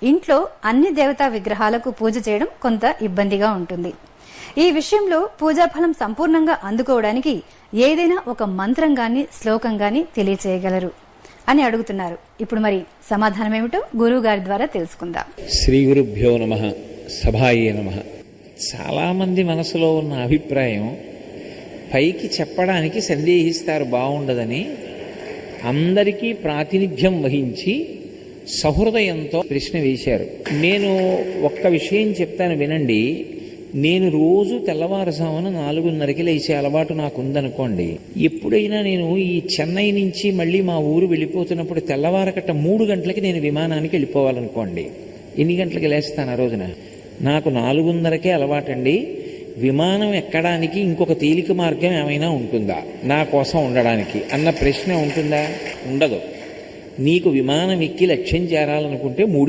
ఇంట్లో అన్ని దేవతా విగ్రహాలకు పూజ చేయడం కొంత ఇబ్బందిగా ఉంటుంది. ఈ విషయంలో పూజాఫలం సంపూర్ణంగా అందుకోవడానికి ఏదైనా ఒక మంత్రం గాని శ్లోకం గాని తెలియచేయగలరు అని అడుగుతున్నారు. ఇప్పుడు మరి సమాధానం ఏమిటో గురువు గారి ద్వారా తెలుసుకుందాం. శ్రీ గురుభ్యో నమః. సభాయే నమః. చాలా మంది మనసులో ఉన్న అభిప్రాయం, పైకి చెప్పడానికి సందేహిస్తారు బాగుండదని, అందరికీ ప్రాతినిధ్యం వహించి సహృదయంతో ప్రశ్న వేశారు. నేను ఒక్క విషయం చెప్తాను వినండి. నేను రోజు తెల్లవారుజామున 4:30కి లేచే అలవాటు నాకుందనుకోండి. ఎప్పుడైనా నేను ఈ చెన్నై నుంచి మళ్ళీ మా ఊరు వెళ్ళిపోతున్నప్పుడు తెల్లవారకట్ట 3 గంటలకి నేను విమానానికి వెళ్ళిపోవాలనుకోండి. ఎన్ని గంటలకి లేస్తాను ఆ రోజున? నాకు 4:30కే అలవాటండి. విమానం ఎక్కడానికి ఇంకొక తేలిక మార్గం ఏమైనా ఉంటుందా నా కోసం ఉండడానికి అన్న ప్రశ్న ఉంటుందా? ఉండదు. నీకు విమానం ఎక్కి లక్ష్యం చేరాలనుకుంటే 3